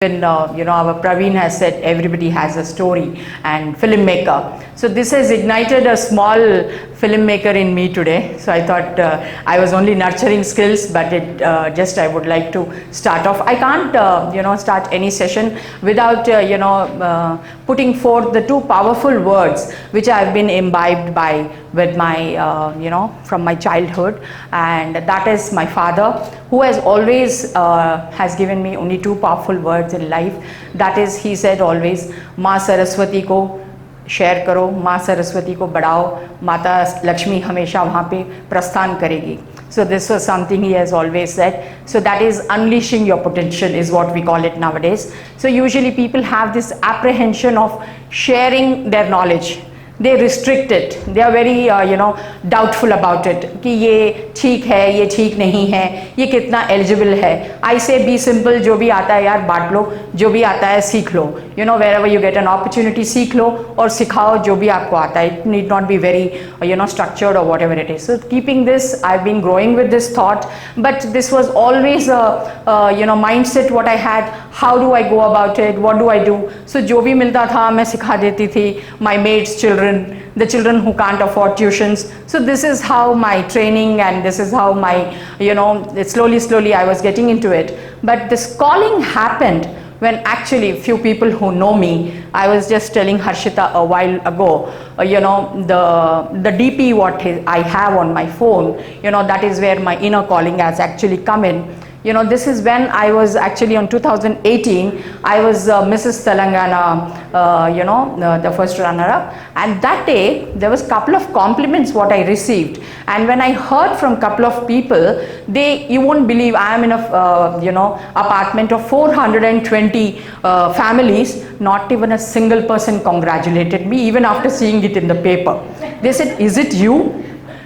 When our Praveen has said everybody has a story and filmmaker. So this has ignited a small filmmaker in me today. So I thought I was only nurturing skills, but I would like to start off. I can't start any session without putting forth the two powerful words which I have been imbibed by with my from my childhood, and that is my father, who has always has given me only two powerful words in life. That is, he said always, माँ सरस्वती को share करो, माँ सरस्वती को बढ़ाओ, माता लक्ष्मी हमेशा वहाँ पे प्रस्थान करेगी. So this was something he has always said. So that is unleashing your potential is what we call it nowadays. So usually people have this apprehension of sharing their knowledge. They restrict it. They are very doubtful about it कि ये ठीक है, ये ठीक नहीं है, ये कितना eligible है. I say be simple, जो भी आता है यार बांट लो, जो भी आता है सीख लो. Wherever you get an opportunity, सीख लो और सिखाओ जो भी आपको आता है. It need not be very structured or whatever it is. So keeping this, I've been growing with this thought, but this was always a mindset what I had. How do I go about it? What do I do? So जो भी मिलता था मैं सिखा देती थी. My mates' children, the children who can't afford tuitions. So this is how my training, and this is how my slowly I was getting into it. But this calling happened when actually few people who know me, I was just telling Harshita a while ago, the DP what I have on my phone, that is where my inner calling has actually come in. This is when I was actually on 2018, I was Mrs. Telangana, the first runner-up, and that day there was couple of compliments what I received, and when I heard from couple of people, you won't believe, I am in a apartment of 420 families, not even a single person congratulated me even after seeing it in the paper. They said, "Is it you?"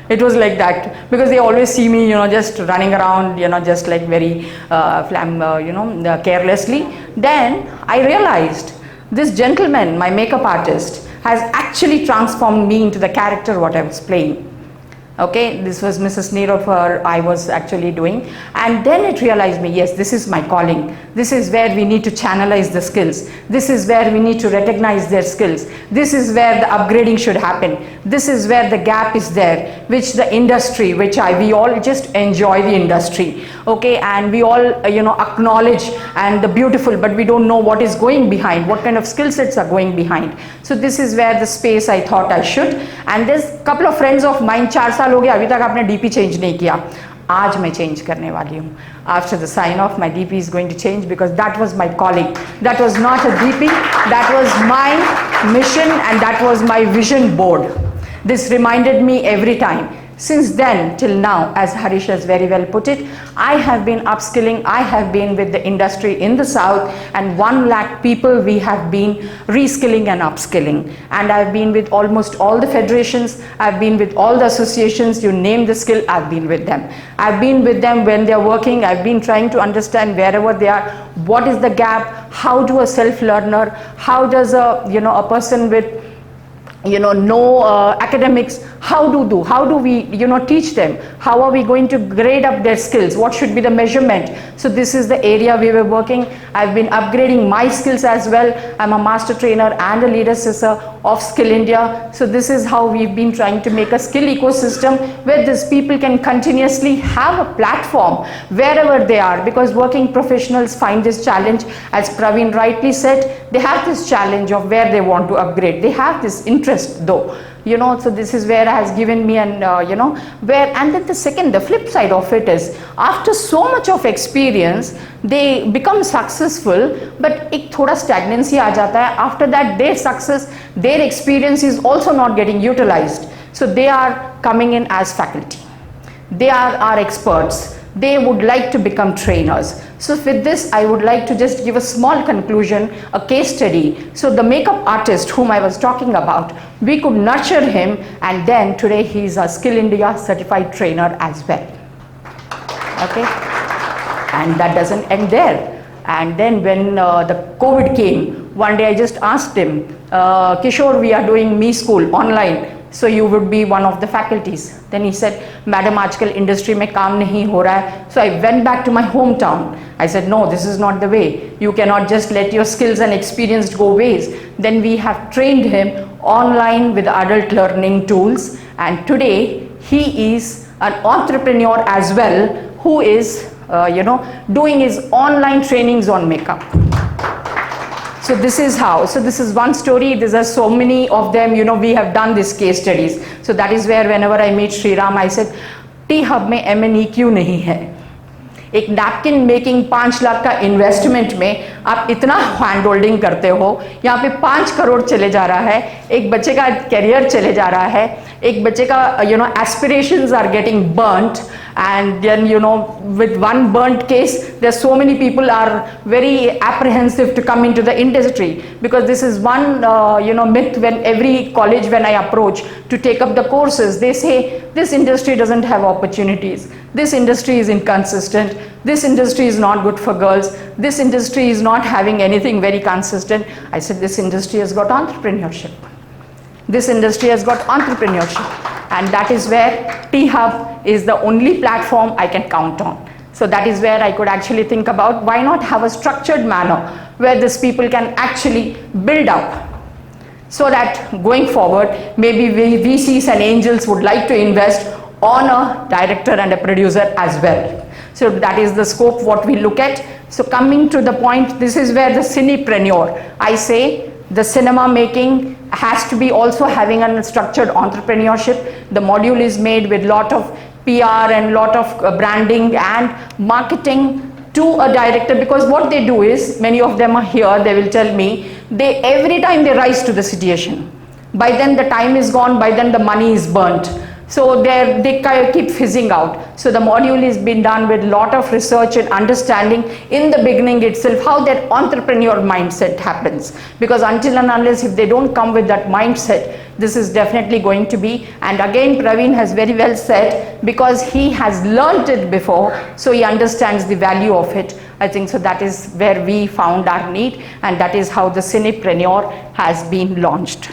It was like that, because they always see me, just running around, just like very carelessly. Then I realized this gentleman, my makeup artist, has actually transformed me into the character what I was playing. Okay, this was Mrs. Neerofer I was actually doing, and then it realized me, yes, this is my calling. This is where we need to channelize the skills. This is where we need to recognize their skills. This is where the upgrading should happen. This is where the gap is there, which the industry, we all just enjoy the industry, okay, and we all acknowledge and the beautiful, but we don't know what is going behind, what kind of skill sets are going behind. So this is where the space I thought I should, and there's a couple of friends of mine, 4 साल हो गया अभी तक आपने DP change नहीं किया. आज मैं चेंज करने वाली हूँ. After the sign off, my DP is going to change, because that was my calling. That was not a DP, that was my mission, and that was my vision board. This reminded me every time. Since then till now, as Harish has very well put it, I have been upskilling. I have been with the industry in the South, and 1 lakh people we have been reskilling and upskilling. And I've been with almost all the federations. I've been with all the associations. You name the skill, I've been with them. I've been with them when they're working. I've been trying to understand wherever they are, what is the gap, how do a self-learner, how does a person with no academics, how do we teach them, how are we going to grade up their skills, what should be the measurement. So this is the area we were working. I've been upgrading my skills as well. I'm a master trainer and a leader assessor of Skill India. So this is how we've been trying to make a skill ecosystem where these people can continuously have a platform wherever they are, because working professionals find this challenge, as Praveen rightly said, they have this challenge of where they want to upgrade. They have this interest though. So this is where has given me and and then the flip side of it is, after so much of experience, they become successful, but ek thoda stagnancy aa jata hai. After that, their success, their experience is also not getting utilized. So they are coming in as faculty. They are our experts. They would like to become trainers. So with this, I would like to just give a small conclusion, a case study. So the makeup artist whom I was talking about, we could nurture him, and then today he is a Skill India certified trainer as well. Okay, and that doesn't end there. And then when the COVID came, one day I just asked him, Kishore, we are doing MEESCHOOL online. so you would be one of the faculties. Then he said, madam, aajkal industry mein kaam nahi ho raha hai. So I went back to my hometown. I said, no, this is not the way. You cannot just let your skills and experience go waste. Then we have trained him online with adult learning tools, and today he is an entrepreneur as well, who is doing his online trainings on makeup. So this is how. So this is one story. There are so many of them. We have done these case studies. So that is where whenever I meet Shriram, I said, T-Hub में M&E नहीं है. एक napkin making 5 lakh का investment में आप इतना hand holding करते हो, यहाँ पे 5 करोड़ चले जा रहा है, एक बच्चे का करियर चले जा रहा है, एक बच्चे का aspirations are getting burnt, and then with one burnt case there so many people are very apprehensive to come into the industry, because this is one myth. When every college when I approach to take up the courses, they say this industry doesn't have opportunities, this industry is inconsistent, this industry is not good for girls, this industry is not having anything very consistent. I said, this industry has got entrepreneurship. This industry has got entrepreneurship, and that is where T-Hub is the only platform I can count on. So that is where I could actually think about, why not have a structured manner where these people can actually build up, so that going forward maybe VCs and angels would like to invest on a director and a producer as well. So that is the scope what we look at. So coming to the point, this is where the cinepreneur, I say the cinema making has to be also having a structured entrepreneurship. The module is made with lot of PR and lot of branding and marketing to a director, because what they do is, many of them are here, they will tell me, every time they rise to the situation, by then the time is gone, by then the money is burnt. So they keep fizzing out. So the module is been done with lot of research and understanding in the beginning itself how that entrepreneur mindset happens. Because until and unless if they don't come with that mindset, this is definitely going to be, and again Praveen has very well said, because he has learnt it before, so he understands the value of it. I think so that is where we found our need, and that is how the Cinepreneur has been launched.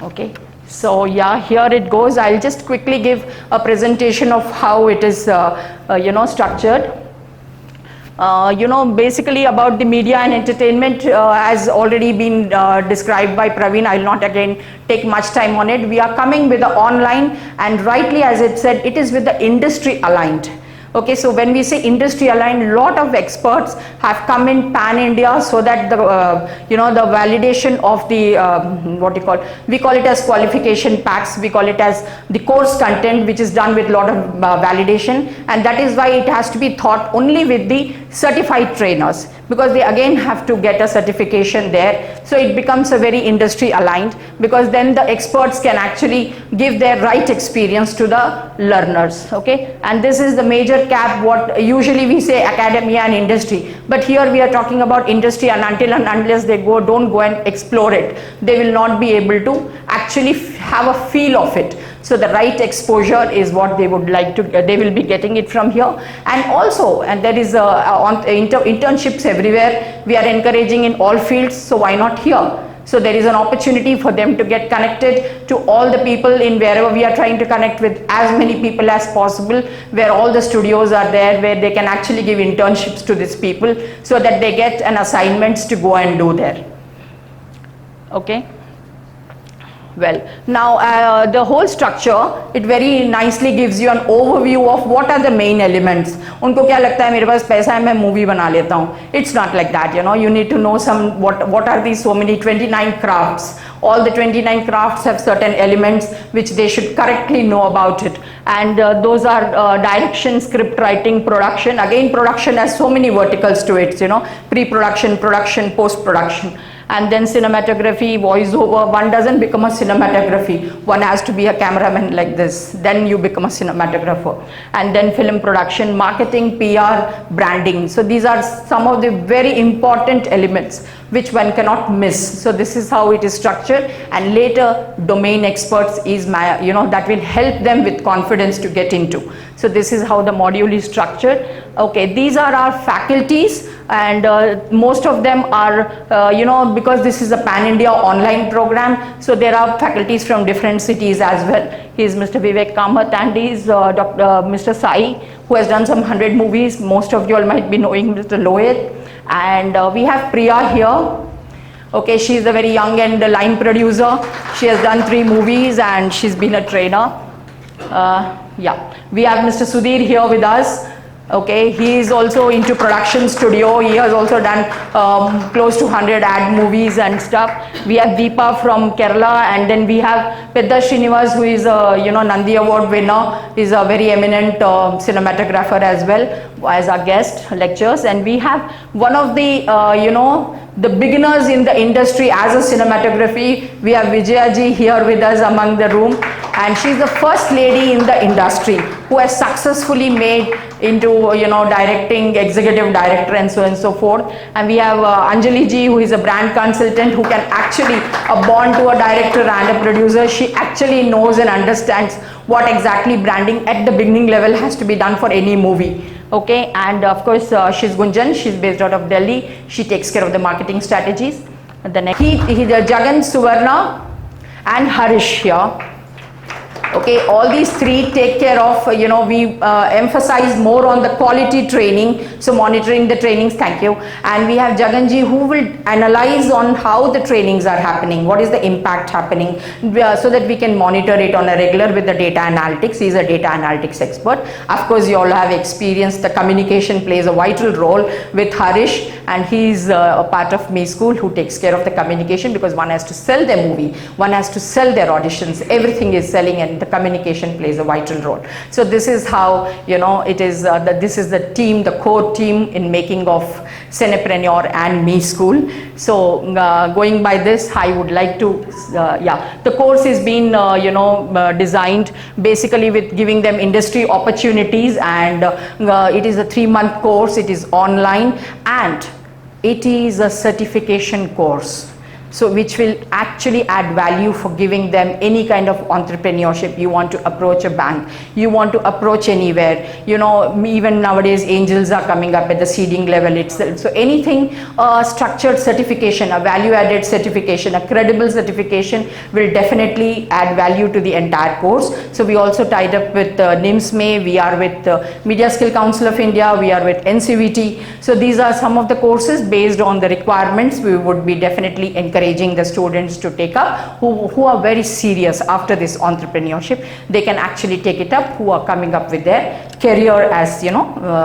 Okay. So yeah, here it goes. I'll just quickly give a presentation of how it is structured. Basically about the media and entertainment has already been described by Praveen. I'll not again take much time on it. We are coming with the online, and rightly as it said, it is with the industry aligned. Okay, so when we say industry aligned, lot of experts have come in pan India, so that the the validation of the we call it as qualification packs, we call it as the course content, which is done with lot of validation, and that is why it has to be taught only with the certified trainers, because they again have to get a certification there. So it becomes a very industry aligned, because then the experts can actually give their right experience to the learners. Okay, and this is the major cap what usually we say academia and industry, but here we are talking about industry, and until and unless they don't go and explore it, they will not be able to actually have a feel of it. So the right exposure is what they would like to, they will be getting it from here. And also, and there is internships everywhere. We are encouraging in all fields, so why not here? So there is an opportunity for them to get connected to all the people in wherever we are trying to connect with as many people as possible, where all the studios are there, where they can actually give internships to these people, so that they get an assignments to go and do there. Okay. Well, now the whole structure, it very nicely gives you an overview of what are the main elements. उनको क्या लगता है मेरे पास पैसा है मैं movie बना लेता हूँ. It's not like that, you need to know some what are these so many 29 crafts. All the 29 crafts have certain elements which they should correctly know about it, and those are direction, script writing, production. Again, production has so many verticals to it, pre-production, production, post-production. And then cinematography, voiceover. One doesn't become a cinematography, one has to be a cameraman like this, then you become a cinematographer. And then film production, marketing, PR, branding. So these are some of the very important elements which one cannot miss. So this is how it is structured, and later domain experts is that will help them with confidence to get into. So this is how the module is structured. Okay, these are our faculties, and most of them are, because this is a pan-India online program, so there are faculties from different cities as well. He is Mr. Vivek Kamath, and he is Mr. Sai, who has done some 100 movies. Most of you all might be knowing Mr. Lohit. And we have Priya here. Okay, she is a very young and line producer. She has done 3 movies and she's been a trainer. Yeah, we have Mr. Sudhir here with us. Okay, he is also into production studio. He has also done close to 100 ad movies and stuff. We have Deepa from Kerala, and then we have Pedda Srinivas, who is a Nandi Award winner. Is a very eminent cinematographer as well as our guest lectures. And we have one of the the beginners in the industry as a cinematography. We have Vijaya ji here with us among the room, and she's the first lady in the industry who has successfully made into directing, executive director, and so on and so forth. And we have Anjali ji, who is a brand consultant, who can actually born to a director and a producer. She actually knows and understands what exactly branding at the beginning level has to be done for any movie. Okay, and of course she's Gunjan. She's based out of Delhi. She takes care of the marketing strategies. And the next, Jagan, Suvarna, and Harish here. Okay, all these 3 take care of, we emphasize more on the quality training, so monitoring the trainings. Thank you. And we have Jaganji, who will analyze on how the trainings are happening, what is the impact happening, so that we can monitor it on a regular with the data analytics. He is a data analytics expert. Of course, you all have experienced the communication plays a vital role with Harish, and he is a part of MEESCHOOL, who takes care of the communication, because one has to sell their movie, one has to sell their auditions, everything is selling, and the communication plays a vital role. So this is how it is this is the team, the core team in making of Cinepreneur and MEESCHOOL. So going by this, I would like to the course is been designed basically with giving them industry opportunities, and it is a 3-month course. It is online, and it is a certification course, so which will actually add value for giving them any kind of entrepreneurship. You want to approach a bank, you want to approach anywhere, even nowadays angels are coming up at the seeding level itself. So anything structured certification, a value added certification, a credible certification will definitely add value to the entire course. So we also tied up with NIMSME, we are with Media Skill Council of India, we are with NCVT. So these are some of the courses based on the requirements. We would be definitely encouraging the students to take up who are very serious after this entrepreneurship. They can actually take it up, who are coming up with their career as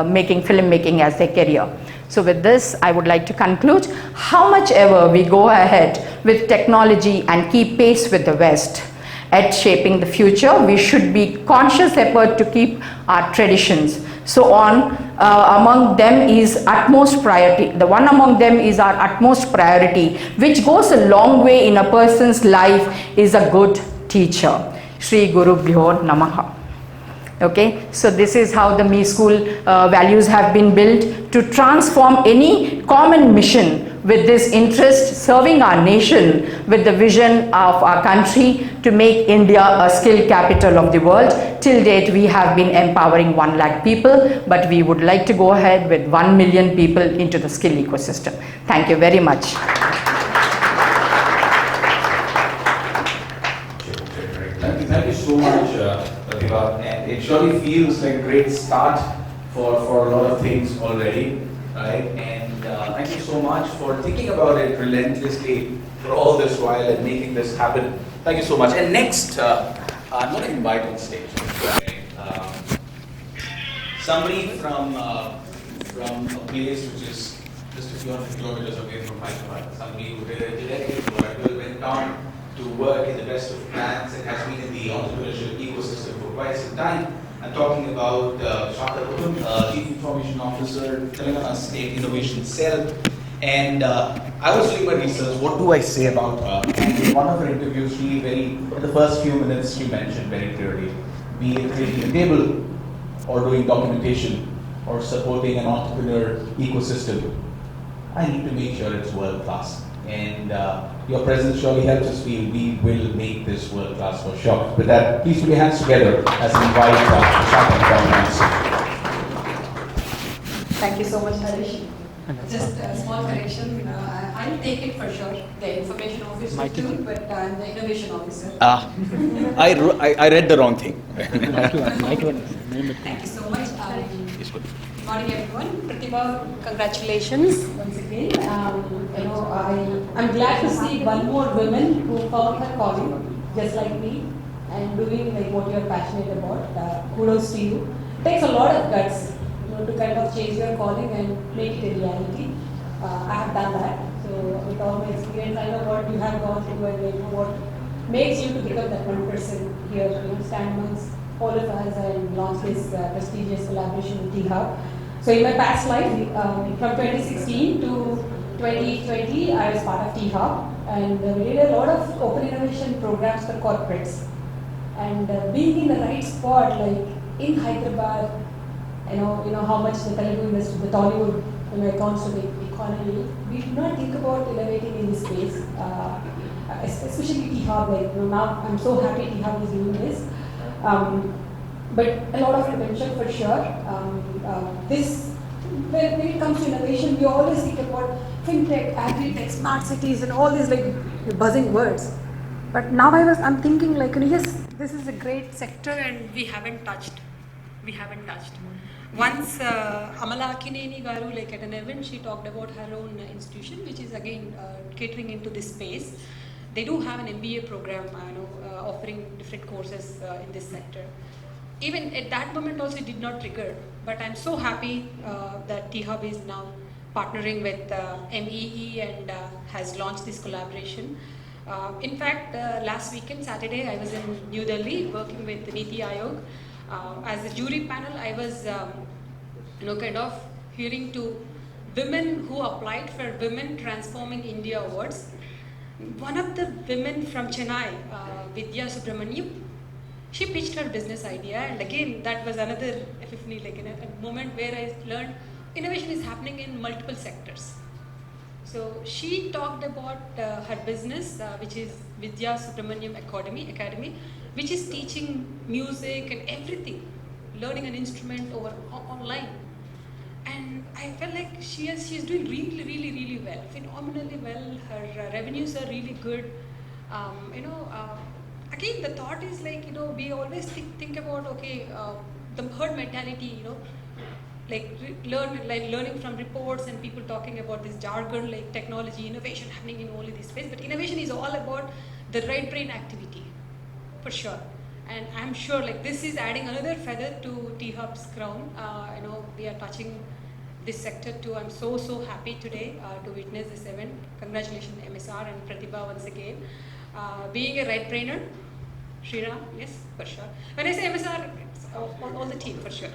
making filmmaking as their career. So with this, I would like to conclude, how much ever we go ahead with technology and keep pace with the West at shaping the future, we should be conscious effort to keep our traditions. So on, among them is utmost priority. The one among them is our utmost priority, which goes a long way in a person's life, is a good teacher. Shri Guru Bhyo Namaha. Okay, so this is how the MEESCHOOL values have been built to transform any common mission with this interest, serving our nation with the vision of our country to make India a skill capital of the world. Till date, we have been empowering 1 lakh people, but we would like to go ahead with 1 million people into the skill ecosystem. Thank you very much. Thank you so much, Pratibha. And it surely feels like a great start for a lot of things already, right? And thank you so much for thinking about it relentlessly for all this while and making this happen. Thank you so much. And next, I'm going to invite on stage somebody from a place which is just a few hundred kilometers away from Hyderabad. Somebody who directly went on to work in the best of plans and has been in the entrepreneurship ecosystem for quite some time. I'm talking about Shakar Kutum, Chief Information Officer, Telangana State Innovation Cell. And I was doing my research, what do I say about her? And in one of her interviews, she in the first few minutes, she mentioned very clearly, be it creating a table, or doing documentation, or supporting an entrepreneur ecosystem, I need to make sure it's world class. And your presence surely helps us feel we will make this world class for sure. With that, please put your hands together as I invite Shaka to come on stage. Thank you so much, Harish. Just a small correction. I'll take it for sure. The information officer too, but I'm the innovation officer. I read the wrong thing. Thank you so much. Good morning, everyone. Pratibha, congratulations once again. I'm glad to see one more woman who found her calling, just like me, and doing like what you're passionate about. Kudos to you. It takes a lot of guts, to kind of change your calling and make it a reality. I have done that. So with all my experience, I know what you have gone through and what makes you to become that one person here, stand amongst all of us and launch this prestigious collaboration with T-Hub. So in my past life, from 2016 to 2020, I was part of T-Hub, and we did a lot of open innovation programs for corporates. And being in the right spot, like in Hyderabad, you know how much the Telugu industry, the Tollywood, accounts to the economy. We did not think about innovating in this space, especially T-Hub. Now I'm so happy T-Hub is doing this. But a lot of potential for sure. When it comes to innovation, we always think about fintech, agri-tech, smart cities, and all these like buzzing words. But now I'm thinking like, yes, this is a great sector, and we haven't touched. Once Amala Akineni Garu, like at an event, she talked about her own institution, which is again catering into this space. They do have an MBA program, offering different courses in this sector. Even at that moment also it did not trigger, but I'm so happy that T-Hub is now partnering with MEE and has launched this collaboration. In fact, last weekend, Saturday, I was in New Delhi working with Niti Aayog. As a jury panel, I was kind of hearing to women who applied for Women Transforming India Awards. One of the women from Chennai, Vidya Subramaniam, she pitched her business idea, and again that was another epiphany, like a moment where I learned innovation is happening in multiple sectors. So she talked about her business, which is Vidya Subramaniam Academy, which is teaching music and everything, learning an instrument over online. And I felt like she's doing really, really, really well, phenomenally well. Her revenues are really good. Again, the thought is like, we always think about, the herd mentality, learning from reports and people talking about this jargon, like technology, innovation happening in only this space. But innovation is all about the right brain activity, for sure. And I'm sure like this is adding another feather to T-Hub's crown. We are touching this sector too. I'm so happy today to witness this event. Congratulations MSR and Pratibha once again. Being a right brainer, Sriram, yes, for sure. When I say MSR, it's all the team, for sure.